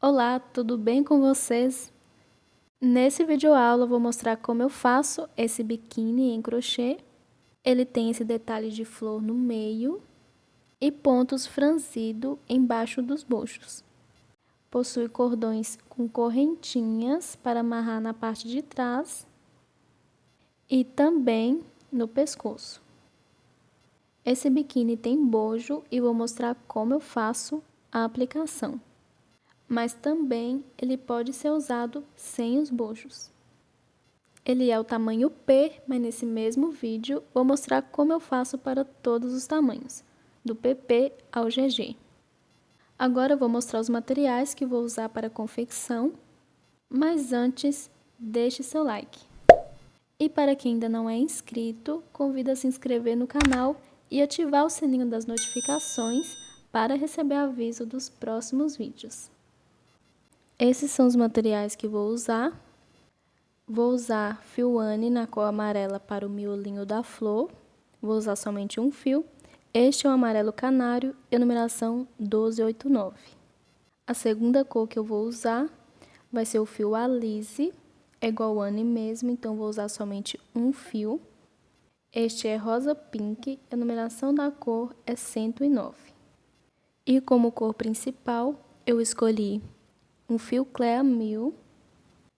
Olá, tudo bem com vocês? Nesse vídeo aula eu vou mostrar como eu faço esse biquíni em crochê. Ele tem esse detalhe de flor no meio e pontos franzidos embaixo dos bochos. Possui cordões com correntinhas para amarrar na parte de trás e também no pescoço. Esse biquíni tem bojo e vou mostrar como eu faço a aplicação. Mas também ele pode ser usado sem os bojos. Ele é o tamanho P, mas nesse mesmo vídeo vou mostrar como eu faço para todos os tamanhos, do PP ao GG. Agora eu vou mostrar os materiais que vou usar para a confecção, mas antes deixe seu like. E para quem ainda não é inscrito, convido a se inscrever no canal e ativar o sininho das notificações para receber aviso dos próximos vídeos. Esses são os materiais que vou usar. Vou usar fio Anne na cor amarela para o miolinho da flor. Vou usar somente um fio. Este é o amarelo canário e a numeração 1289. A segunda cor que eu vou usar vai ser o fio Alize. É igual ao Anne mesmo, então vou usar somente um fio. Este é rosa pink e a numeração da cor é 109. E como cor principal, eu escolhi um fio Clea 1000,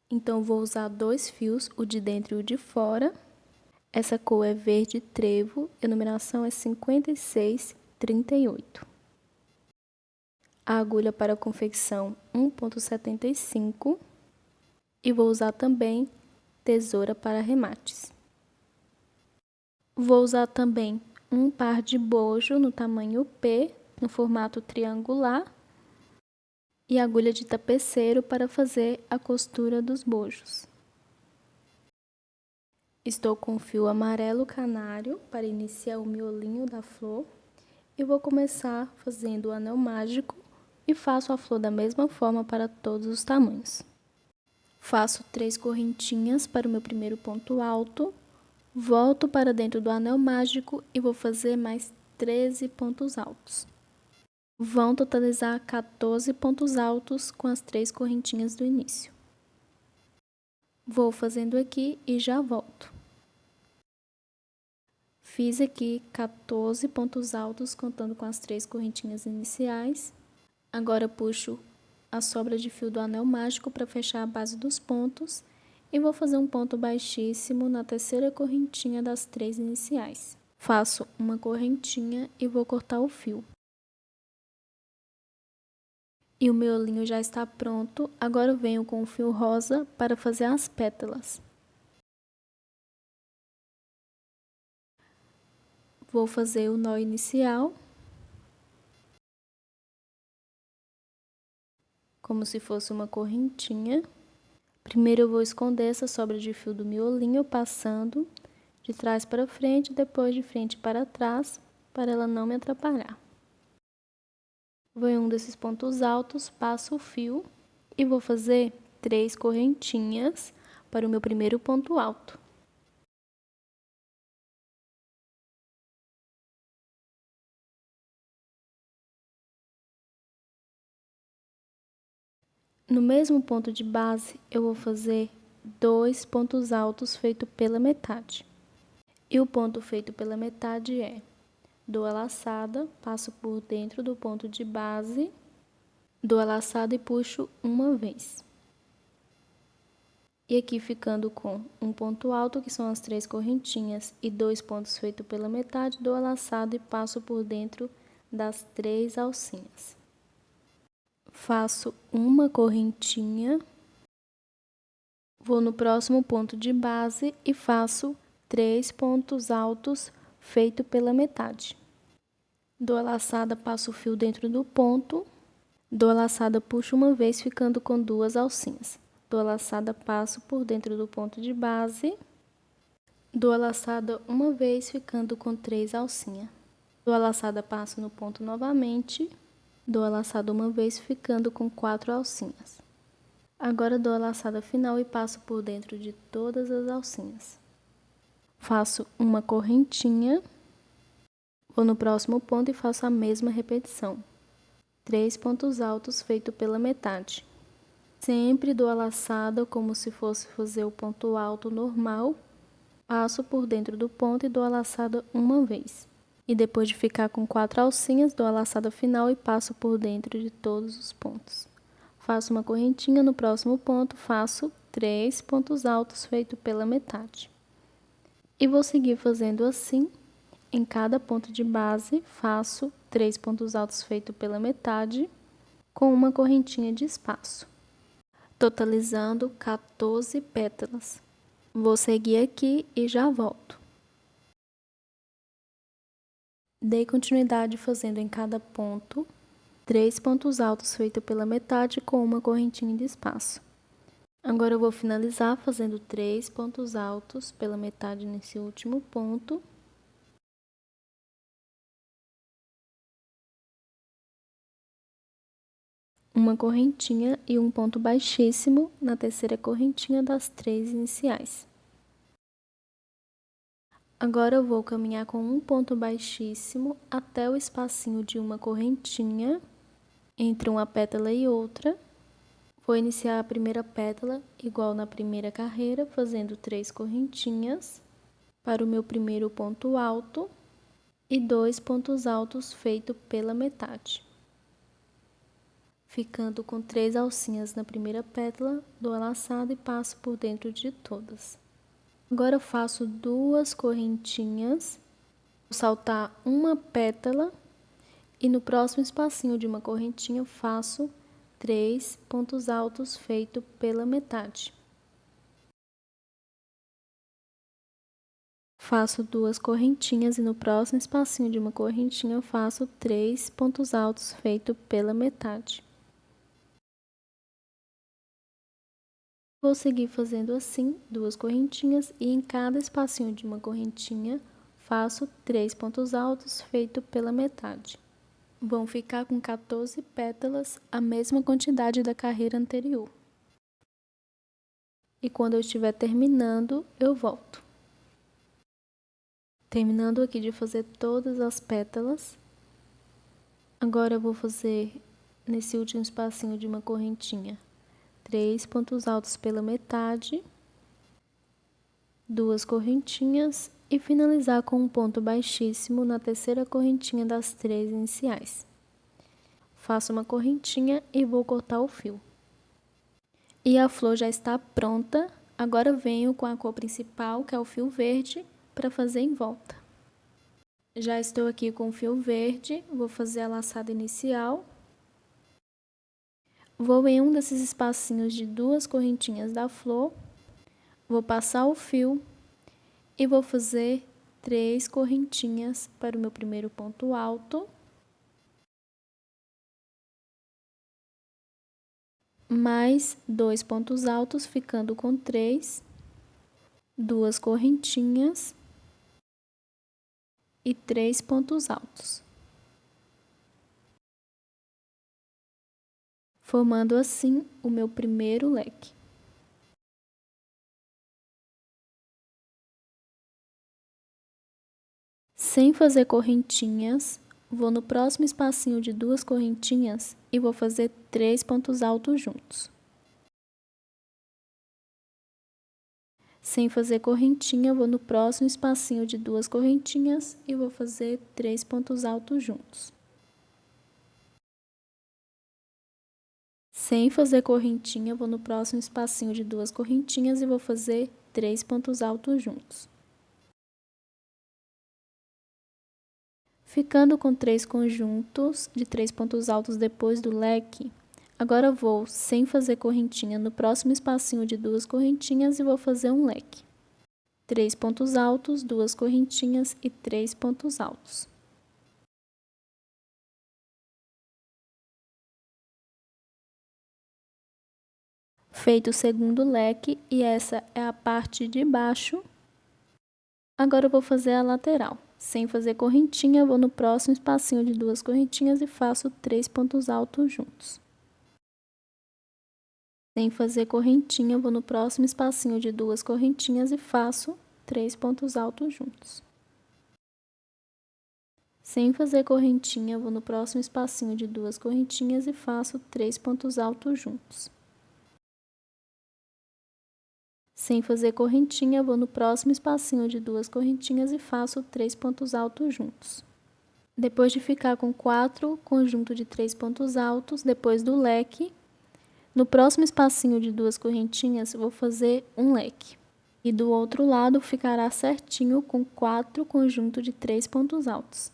então vou usar dois fios, o de dentro e o de fora. Essa cor é verde trevo e a numeração é 5638. A agulha para a confecção 1,75 e vou usar também tesoura para arremates. Vou usar também um par de bojo no tamanho P, no formato triangular, e agulha de tapeceiro para fazer a costura dos bojos. Estou com o fio amarelo canário para iniciar o miolinho da flor e vou começar fazendo o anel mágico e faço a flor da mesma forma para todos os tamanhos. Faço 3 correntinhas para o meu primeiro ponto alto, volto para dentro do anel mágico e vou fazer mais 13 pontos altos. Vão totalizar 14 pontos altos com as 3 correntinhas do início. Vou fazendo aqui e já volto. Fiz aqui 14 pontos altos contando com as 3 correntinhas iniciais. Agora puxo a sobra de fio do anel mágico para fechar a base dos pontos e vou fazer um ponto baixíssimo na terceira correntinha das 3 iniciais. Faço uma correntinha e vou cortar o fio. E o miolinho já está pronto, agora eu venho com o fio rosa para fazer as pétalas. Vou fazer o nó inicial, como se fosse uma correntinha. Primeiro eu vou esconder essa sobra de fio do miolinho, passando de trás para frente, depois de frente para trás, para ela não me atrapalhar. Vou em um desses pontos altos, passo o fio e vou fazer 3 correntinhas para o meu primeiro ponto alto. No mesmo ponto de base, eu vou fazer 2 pontos altos feito pela metade. E o ponto feito pela metade é: dou a laçada, passo por dentro do ponto de base, dou a laçada e puxo uma vez. E aqui ficando com um ponto alto, que são as 3 correntinhas, e 2 pontos feitos pela metade, dou a laçada e passo por dentro das 3 alcinhas. Faço uma correntinha, vou no próximo ponto de base e faço 3 pontos altos feito pela metade. Dou a laçada, passo o fio dentro do ponto, dou a laçada, puxo uma vez, ficando com 2 alcinhas. Dou a laçada, passo por dentro do ponto de base, dou a laçada uma vez, ficando com 3 alcinhas. Dou a laçada, passo no ponto novamente, dou a laçada uma vez, ficando com 4 alcinhas. Agora dou a laçada final e passo por dentro de todas as alcinhas. Faço uma correntinha, vou no próximo ponto e faço a mesma repetição. 3 pontos altos feito pela metade. Sempre dou a laçada como se fosse fazer o ponto alto normal. Passo por dentro do ponto e dou a laçada uma vez. E depois de ficar com 4 alcinhas, dou a laçada final e passo por dentro de todos os pontos. Faço uma correntinha no próximo ponto, faço 3 pontos altos feito pela metade. E vou seguir fazendo assim. Em cada ponto de base, faço 3 pontos altos feito pela metade, com uma correntinha de espaço, totalizando 14 pétalas. Vou seguir aqui e já volto. Dei continuidade fazendo em cada ponto 3 pontos altos feito pela metade com uma correntinha de espaço. Agora eu vou finalizar fazendo 3 pontos altos pela metade nesse último ponto. Uma correntinha e um ponto baixíssimo na terceira correntinha das 3 iniciais. Agora eu vou caminhar com um ponto baixíssimo até o espacinho de uma correntinha entre uma pétala e outra. Vou iniciar a primeira pétala igual na primeira carreira, fazendo 3 correntinhas para o meu primeiro ponto alto e 2 pontos altos feito pela metade. Ficando com 3 alcinhas na primeira pétala, dou a laçada e passo por dentro de todas. Agora eu faço 2 correntinhas, vou saltar uma pétala e no próximo espacinho de uma correntinha faço 3 pontos altos feito pela metade. Faço 2 correntinhas e no próximo espacinho de uma correntinha eu faço 3 pontos altos feito pela metade. Vou seguir fazendo assim, 2 correntinhas e em cada espacinho de uma correntinha faço 3 pontos altos feito pela metade. Vão ficar com 14 pétalas, a mesma quantidade da carreira anterior. E quando eu estiver terminando, eu volto. Terminando aqui de fazer todas as pétalas, agora eu vou fazer nesse último espacinho de uma correntinha 3 pontos altos pela metade, 2 correntinhas e finalizar com um ponto baixíssimo na terceira correntinha das 3 iniciais. Faço uma correntinha e vou cortar o fio. E a flor já está pronta, agora venho com a cor principal, que é o fio verde, para fazer em volta. Já estou aqui com o fio verde, vou fazer a laçada inicial. Vou em um desses espacinhos de 2 correntinhas da flor, vou passar o fio e vou fazer 3 correntinhas para o meu primeiro ponto alto, mais 2 pontos altos, ficando com 3, 2 correntinhas e 3 pontos altos. Formando assim o meu primeiro leque. Sem fazer correntinhas, vou no próximo espacinho de 2 correntinhas e vou fazer 3 pontos altos juntos. Sem fazer correntinha, vou no próximo espacinho de 2 correntinhas e vou fazer 3 pontos altos juntos. Sem fazer correntinha, vou no próximo espacinho de 2 correntinhas e vou fazer 3 pontos altos juntos. Ficando com 3 conjuntos de 3 pontos altos depois do leque, agora vou, sem fazer correntinha, no próximo espacinho de 2 correntinhas e vou fazer um leque. 3 pontos altos, 2 correntinhas e 3 pontos altos. Feito o segundo leque, e essa é a parte de baixo. Agora eu vou fazer a lateral. Sem fazer correntinha, vou no próximo espacinho de 2 correntinhas e faço 3 pontos altos juntos. Sem fazer correntinha, vou no próximo espacinho de 2 correntinhas e faço 3 pontos altos juntos. Sem fazer correntinha, vou no próximo espacinho de 2 correntinhas e faço 3 pontos altos juntos. Sem fazer correntinha, vou no próximo espacinho de 2 correntinhas e faço 3 pontos altos juntos. Depois de ficar com 4 conjuntos de 3 pontos altos, depois do leque, no próximo espacinho de 2 correntinhas, vou fazer um leque. E do outro lado ficará certinho com 4 conjuntos de 3 pontos altos.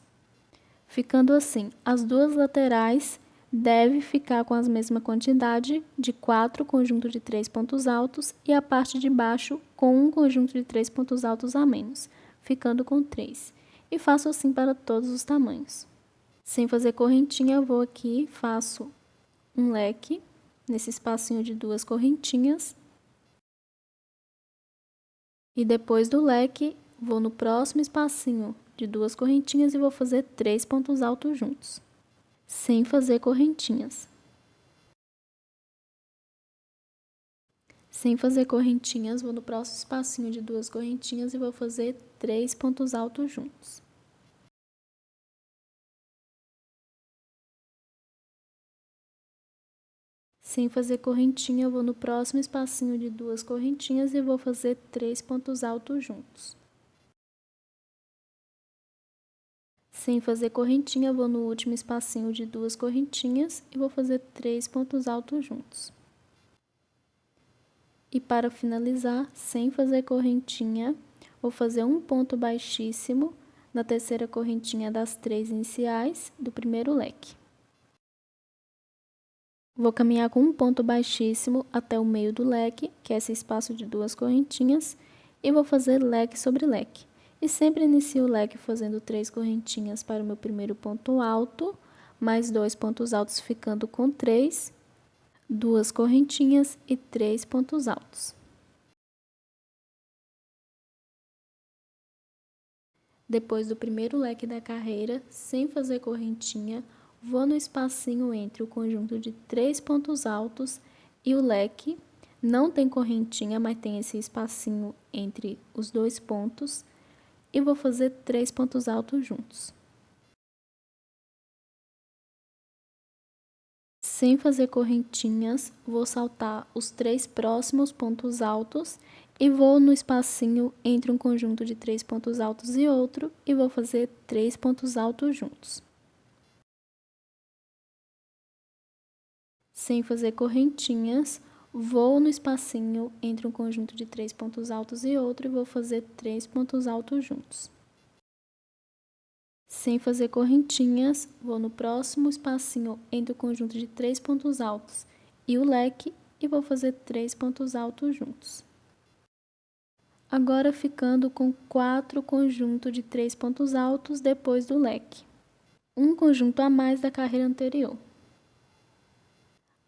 Ficando assim, as duas laterais devem ficar com a mesma quantidade de 4 conjuntos de 3 pontos altos e a parte de baixo com um conjunto de 3 pontos altos a menos, ficando com 3. E faço assim para todos os tamanhos. Sem fazer correntinha, eu vou aqui, faço um leque nesse espacinho de 2 correntinhas. E depois do leque, vou no próximo espacinho de 2 correntinhas e vou fazer 3 pontos altos juntos, sem fazer correntinhas. Sem fazer correntinhas, vou no próximo espacinho de 2 correntinhas e vou fazer 3 pontos altos juntos. Sem fazer correntinha, eu vou no próximo espacinho de 2 correntinhas e vou fazer 3 pontos altos juntos. Sem fazer correntinha, eu vou no último espacinho de 2 correntinhas e vou fazer 3 pontos altos juntos. E para finalizar, sem fazer correntinha, vou fazer um ponto baixíssimo na terceira correntinha das 3 iniciais do primeiro leque. Vou caminhar com um ponto baixíssimo até o meio do leque, que é esse espaço de 2 correntinhas, e vou fazer leque sobre leque. E sempre inicio o leque fazendo 3 correntinhas para o meu primeiro ponto alto, mais 2 pontos altos ficando com 3, 2 correntinhas e 3 pontos altos. Depois do primeiro leque da carreira, sem fazer correntinha, vou no espacinho entre o conjunto de 3 pontos altos e o leque. Não tem correntinha, mas tem esse espacinho entre os dois pontos. E vou fazer 3 pontos altos juntos. Sem fazer correntinhas, vou saltar os 3 próximos pontos altos e vou no espacinho entre um conjunto de 3 pontos altos e outro e vou fazer 3 pontos altos juntos. Sem fazer correntinhas, vou no espacinho entre um conjunto de 3 pontos altos e outro e vou fazer 3 pontos altos juntos. Sem fazer correntinhas, vou no próximo espacinho entre o conjunto de 3 pontos altos e o leque e vou fazer 3 pontos altos juntos. Agora ficando com 4 conjuntos de 3 pontos altos depois do leque. Um conjunto a mais da carreira anterior.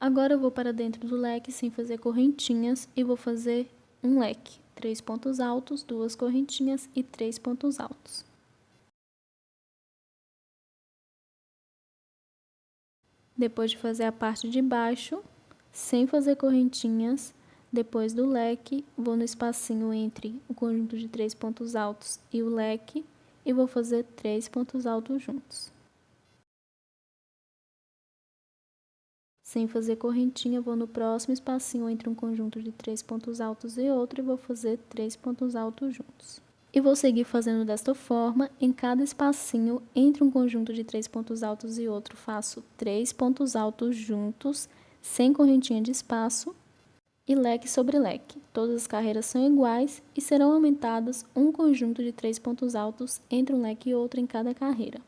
Agora eu vou para dentro do leque sem fazer correntinhas e vou fazer um leque, 3 pontos altos, 2 correntinhas e 3 pontos altos. Depois de fazer a parte de baixo, sem fazer correntinhas, depois do leque, vou no espacinho entre o conjunto de 3 pontos altos e o leque e vou fazer 3 pontos altos juntos. Sem fazer correntinha, vou no próximo espacinho entre um conjunto de 3 pontos altos e outro e vou fazer 3 pontos altos juntos. E vou seguir fazendo desta forma, em cada espacinho entre um conjunto de 3 pontos altos e outro, faço 3 pontos altos juntos, sem correntinha de espaço, e leque sobre leque. Todas as carreiras são iguais e serão aumentadas um conjunto de 3 pontos altos entre um leque e outro em cada carreira.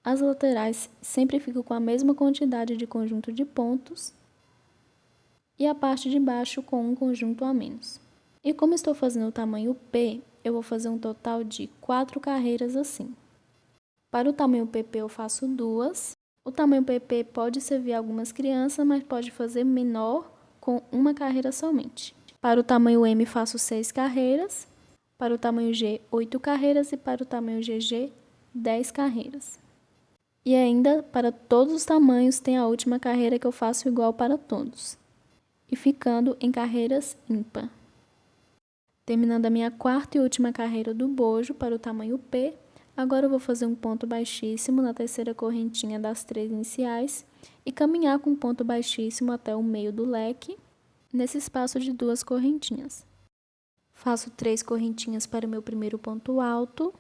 As laterais sempre ficam com a mesma quantidade de conjunto de pontos e a parte de baixo com um conjunto a menos. E como estou fazendo o tamanho P, eu vou fazer um total de 4 carreiras assim. Para o tamanho PP eu faço 2. O tamanho PP pode servir a algumas crianças, mas pode fazer menor com uma carreira somente. Para o tamanho M faço 6 carreiras. Para o tamanho G, 8 carreiras e para o tamanho GG, 10 carreiras. E ainda, para todos os tamanhos, tem a última carreira que eu faço igual para todos. E ficando em carreiras ímpar. Terminando a minha quarta e última carreira do bojo para o tamanho P, agora eu vou fazer um ponto baixíssimo na terceira correntinha das 3 iniciais e caminhar com um ponto baixíssimo até o meio do leque, nesse espaço de 2 correntinhas. Faço 3 correntinhas para o meu primeiro ponto alto.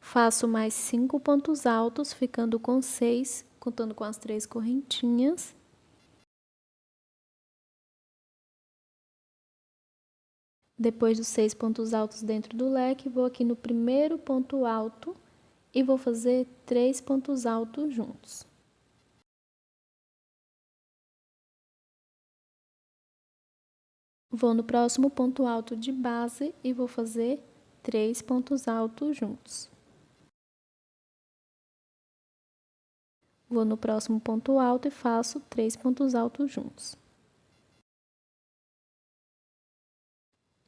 Faço mais 5 pontos altos, ficando com 6, contando com as 3 correntinhas. Depois dos 6 pontos altos dentro do leque, vou aqui no primeiro ponto alto e vou fazer 3 pontos altos juntos. Vou no próximo ponto alto de base e vou fazer 3 pontos altos juntos. Vou no próximo ponto alto e faço 3 pontos altos juntos.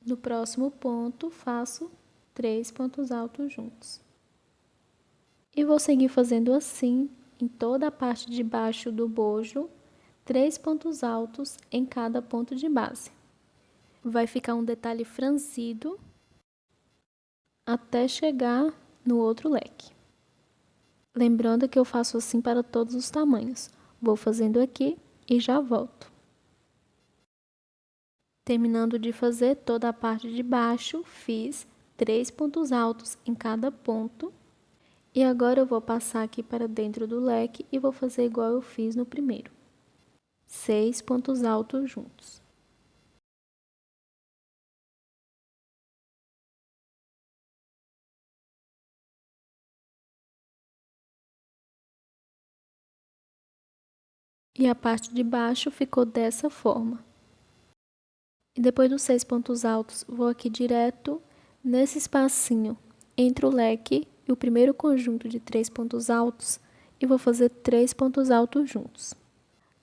No próximo ponto, faço 3 pontos altos juntos. E vou seguir fazendo assim em toda a parte de baixo do bojo, 3 pontos altos em cada ponto de base. Vai ficar um detalhe franzido até chegar no outro leque. Lembrando que eu faço assim para todos os tamanhos. Vou fazendo aqui e já volto. Terminando de fazer toda a parte de baixo, fiz 3 pontos altos em cada ponto. E agora eu vou passar aqui para dentro do leque e vou fazer igual eu fiz no primeiro. 6 pontos altos juntos. E a parte de baixo ficou dessa forma. E depois dos 6 pontos altos, vou aqui direto nesse espacinho entre o leque e o primeiro conjunto de 3 pontos altos e vou fazer 3 pontos altos juntos.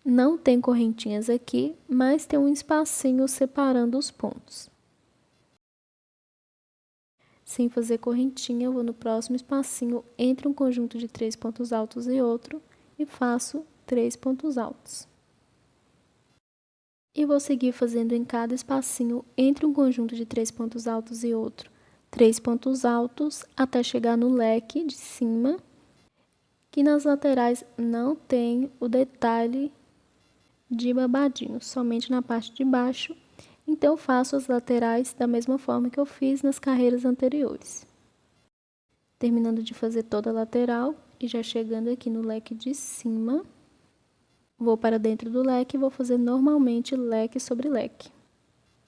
Não tem correntinhas aqui, mas tem um espacinho separando os pontos. Sem fazer correntinha, eu vou no próximo espacinho entre um conjunto de 3 pontos altos e outro e faço 3 pontos altos. E vou seguir fazendo em cada espacinho entre um conjunto de 3 pontos altos e outro, 3 pontos altos até chegar no leque de cima, que nas laterais não tem o detalhe de babadinho, somente na parte de baixo. Então, faço as laterais da mesma forma que eu fiz nas carreiras anteriores. Terminando de fazer toda a lateral e já chegando aqui no leque de cima, vou para dentro do leque e vou fazer normalmente leque sobre leque.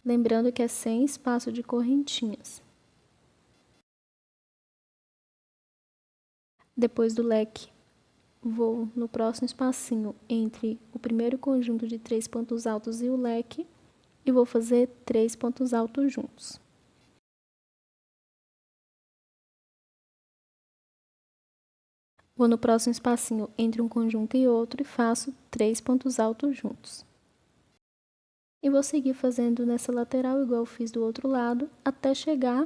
Lembrando que é sem espaço de correntinhas. Depois do leque, vou no próximo espacinho entre o primeiro conjunto de 3 pontos altos e o leque e vou fazer 3 pontos altos juntos. Vou no próximo espacinho entre um conjunto e outro e faço 3 pontos altos juntos. E vou seguir fazendo nessa lateral igual eu fiz do outro lado até chegar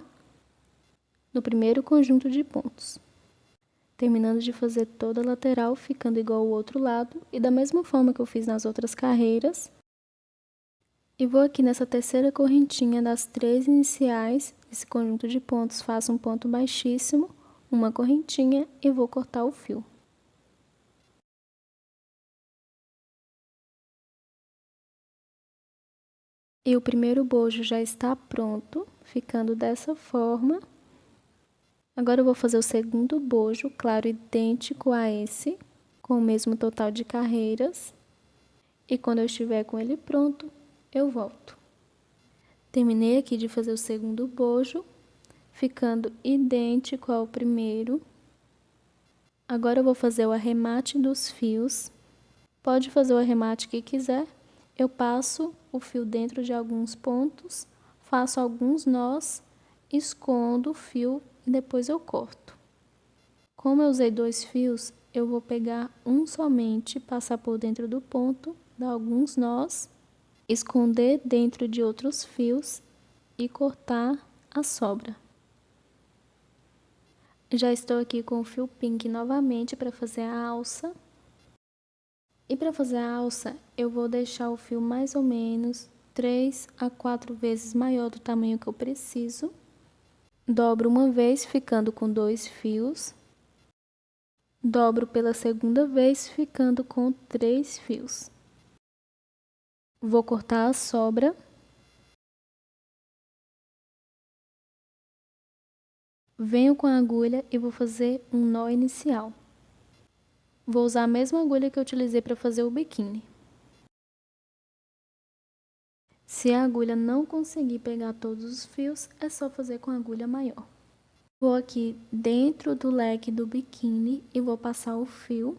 no primeiro conjunto de pontos. Terminando de fazer toda a lateral, ficando igual ao outro lado e da mesma forma que eu fiz nas outras carreiras. E vou aqui nessa terceira correntinha das 3 iniciais, esse conjunto de pontos, faço um ponto baixíssimo, uma correntinha e vou cortar o fio. E o primeiro bojo já está pronto, ficando dessa forma. Agora eu vou fazer o segundo bojo, claro, idêntico a esse, com o mesmo total de carreiras. E quando eu estiver com ele pronto, eu volto. Terminei aqui de fazer o segundo bojo, ficando idêntico ao primeiro. Agora eu vou fazer o arremate dos fios. Pode fazer o arremate que quiser. Eu passo o fio dentro de alguns pontos, faço alguns nós, escondo o fio e depois eu corto. Como eu usei 2 fios, eu vou pegar um somente, passar por dentro do ponto, dar alguns nós, esconder dentro de outros fios e cortar a sobra. Já estou aqui com o fio pink novamente para fazer a alça. E para fazer a alça, eu vou deixar o fio mais ou menos 3 a 4 vezes maior do tamanho que eu preciso. Dobro uma vez, ficando com 2 fios. Dobro pela segunda vez, ficando com 3 fios. Vou cortar a sobra. Venho com a agulha e vou fazer um nó inicial. Vou usar a mesma agulha que eu utilizei para fazer o biquíni. Se a agulha não conseguir pegar todos os fios, é só fazer com a agulha maior. Vou aqui dentro do leque do biquíni e vou passar o fio.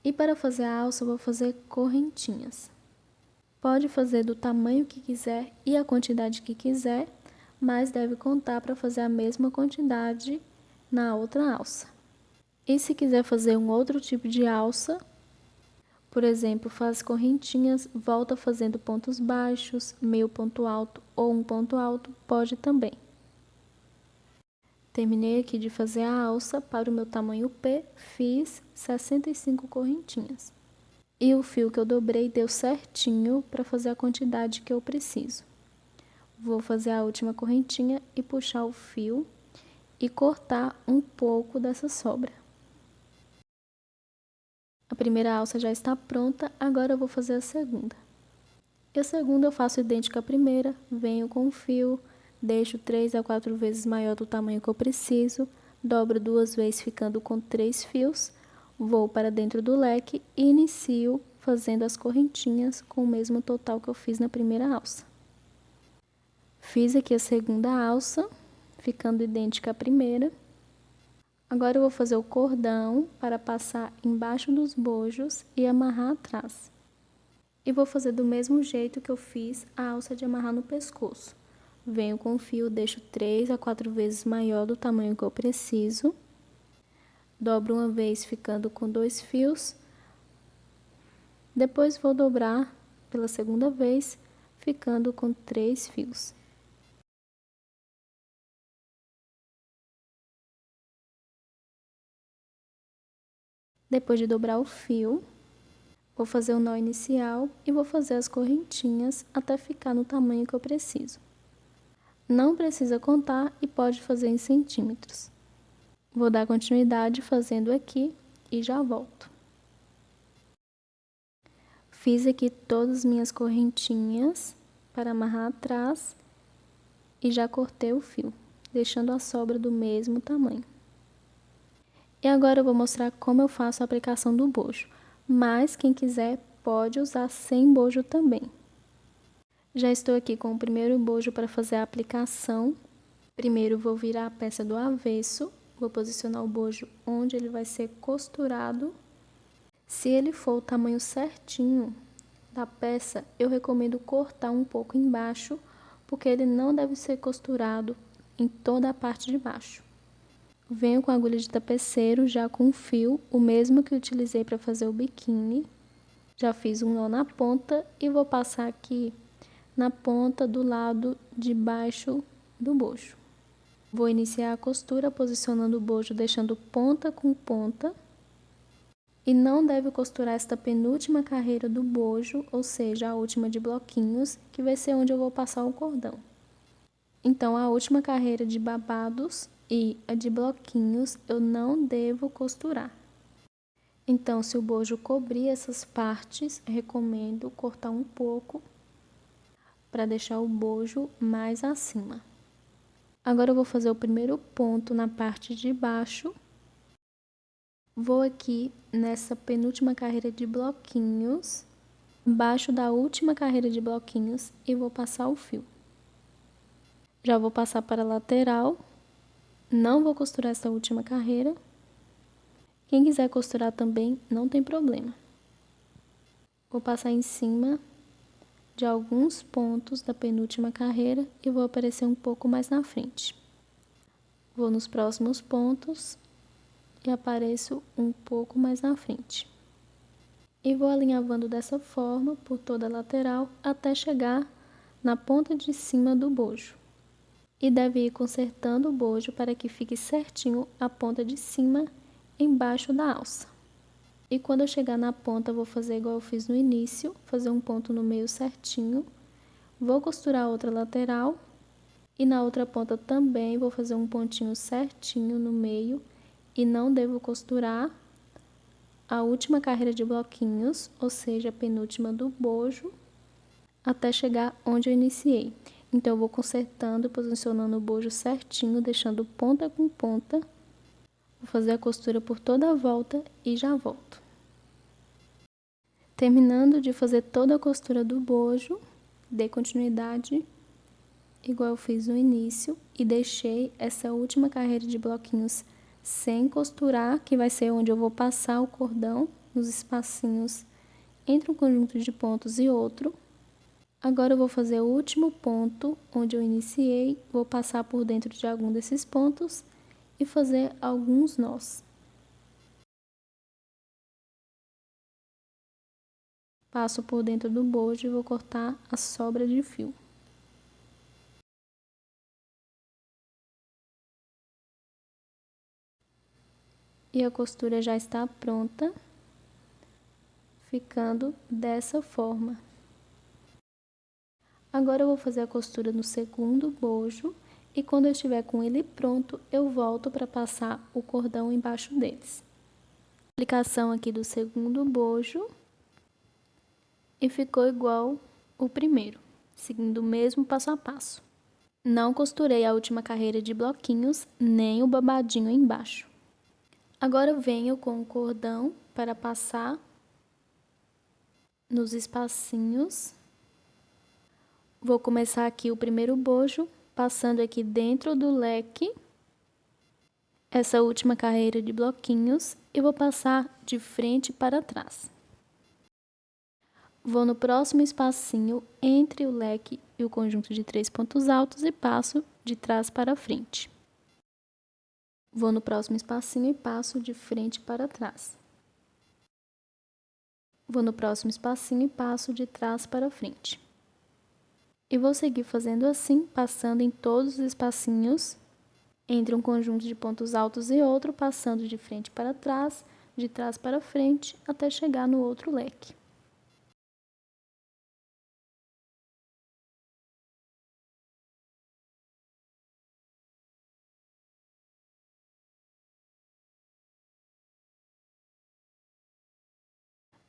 E para fazer a alça, eu vou fazer correntinhas. Pode fazer do tamanho que quiser e a quantidade que quiser, mas deve contar para fazer a mesma quantidade na outra alça. E se quiser fazer um outro tipo de alça, por exemplo, faz correntinhas, volta fazendo pontos baixos, meio ponto alto ou um ponto alto, pode também. Terminei aqui de fazer a alça para o meu tamanho P, fiz 65 correntinhas. E o fio que eu dobrei deu certinho para fazer a quantidade que eu preciso. Vou fazer a última correntinha e puxar o fio e cortar um pouco dessa sobra. A primeira alça já está pronta, agora eu vou fazer a segunda. E a segunda eu faço idêntica à primeira, venho com o fio, deixo 3 a 4 vezes maior do tamanho que eu preciso, dobro 2 vezes ficando com 3 fios, vou para dentro do leque e inicio fazendo as correntinhas com o mesmo total que eu fiz na primeira alça. Fiz aqui a segunda alça, ficando idêntica à primeira. Agora eu vou fazer o cordão para passar embaixo dos bojos e amarrar atrás. E vou fazer do mesmo jeito que eu fiz a alça de amarrar no pescoço. Venho com o fio, deixo 3 a 4 vezes maior do tamanho que eu preciso. Dobro uma vez ficando com 2 fios. Depois vou dobrar pela segunda vez, ficando com 3 fios. Depois de dobrar o fio, vou fazer o nó inicial e vou fazer as correntinhas até ficar no tamanho que eu preciso. Não precisa contar e pode fazer em centímetros. Vou dar continuidade fazendo aqui e já volto. Fiz aqui todas as minhas correntinhas para amarrar atrás e já cortei o fio, deixando a sobra do mesmo tamanho. E agora eu vou mostrar como eu faço a aplicação do bojo, mas quem quiser pode usar sem bojo também. Já estou aqui com o primeiro bojo para fazer a aplicação. Primeiro vou virar a peça do avesso, vou posicionar o bojo onde ele vai ser costurado. Se ele for o tamanho certinho da peça, eu recomendo cortar um pouco embaixo, porque ele não deve ser costurado em toda a parte de baixo. Venho com a agulha de tapeceiro, já com fio, o mesmo que utilizei para fazer o biquíni. Já fiz um nó na ponta e vou passar aqui na ponta do lado de baixo do bojo. Vou iniciar a costura posicionando o bojo, deixando ponta com ponta. E não deve costurar esta penúltima carreira do bojo, ou seja, a última de bloquinhos, que vai ser onde eu vou passar o cordão. Então, a última carreira de babados e a de bloquinhos eu não devo costurar. Então, se o bojo cobrir essas partes, recomendo cortar um pouco para deixar o bojo mais acima. Agora eu vou fazer o primeiro ponto na parte de baixo. Vou aqui nessa penúltima carreira de bloquinhos, abaixo da última carreira de bloquinhos e vou passar o fio. Já vou passar para a lateral, não vou costurar essa última carreira. Quem quiser costurar também, não tem problema. Vou passar em cima de alguns pontos da penúltima carreira e vou aparecer um pouco mais na frente. Vou nos próximos pontos e apareço um pouco mais na frente. E vou alinhavando dessa forma por toda a lateral até chegar na ponta de cima do bojo. E deve ir consertando o bojo para que fique certinho a ponta de cima embaixo da alça. E quando eu chegar na ponta, vou fazer igual eu fiz no início, fazer um ponto no meio certinho. Vou costurar a outra lateral e na outra ponta também vou fazer um pontinho certinho no meio e não devo costurar a última carreira de bloquinhos, ou seja, a penúltima do bojo, até chegar onde eu iniciei. Então, eu vou consertando, posicionando o bojo certinho, deixando ponta com ponta. Vou fazer a costura por toda a volta e já volto. Terminando de fazer toda a costura do bojo, dei continuidade, igual eu fiz no início, e deixei essa última carreira de bloquinhos sem costurar, que vai ser onde eu vou passar o cordão nos espacinhos entre um conjunto de pontos e outro. Agora eu vou fazer o último ponto onde eu iniciei, vou passar por dentro de algum desses pontos e fazer alguns nós. Passo por dentro do bojo e vou cortar a sobra de fio. E a costura já está pronta, ficando dessa forma. Agora eu vou fazer a costura no segundo bojo e quando eu estiver com ele pronto, eu volto para passar o cordão embaixo deles. Aplicação aqui do segundo bojo e ficou igual o primeiro, seguindo o mesmo passo a passo. Não costurei a última carreira de bloquinhos, nem o babadinho embaixo. Agora eu venho com o cordão para passar nos espacinhos. Vou começar aqui o primeiro bojo, passando aqui dentro do leque, essa última carreira de bloquinhos, e vou passar de frente para trás. Vou no próximo espacinho entre o leque e o conjunto de 3 pontos altos e passo de trás para frente. Vou no próximo espacinho e passo de frente para trás. Vou no próximo espacinho e passo de trás para frente. E vou seguir fazendo assim, passando em todos os espacinhos, entre um conjunto de pontos altos e outro, passando de frente para trás, de trás para frente, até chegar no outro leque.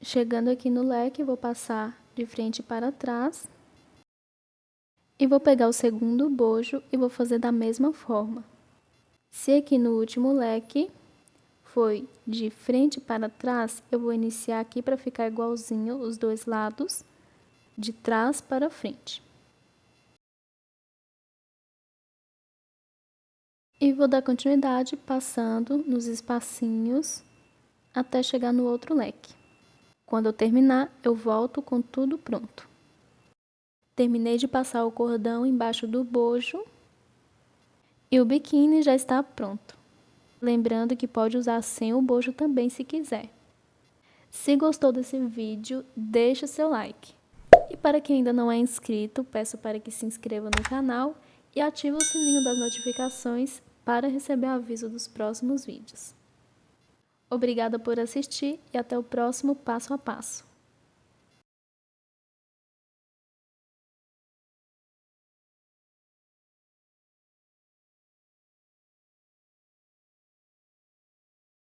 Chegando aqui no leque, vou passar de frente para trás. E vou pegar o segundo bojo e vou fazer da mesma forma. Se aqui no último leque foi de frente para trás, eu vou iniciar aqui para ficar igualzinho os dois lados, de trás para frente. E vou dar continuidade passando nos espacinhos até chegar no outro leque. Quando eu terminar, eu volto com tudo pronto. Terminei de passar o cordão embaixo do bojo e o biquíni já está pronto. Lembrando que pode usar sem o bojo também se quiser. Se gostou desse vídeo, deixa o seu like. E para quem ainda não é inscrito, peço para que se inscreva no canal e ative o sininho das notificações para receber aviso dos próximos vídeos. Obrigada por assistir e até o próximo passo a passo.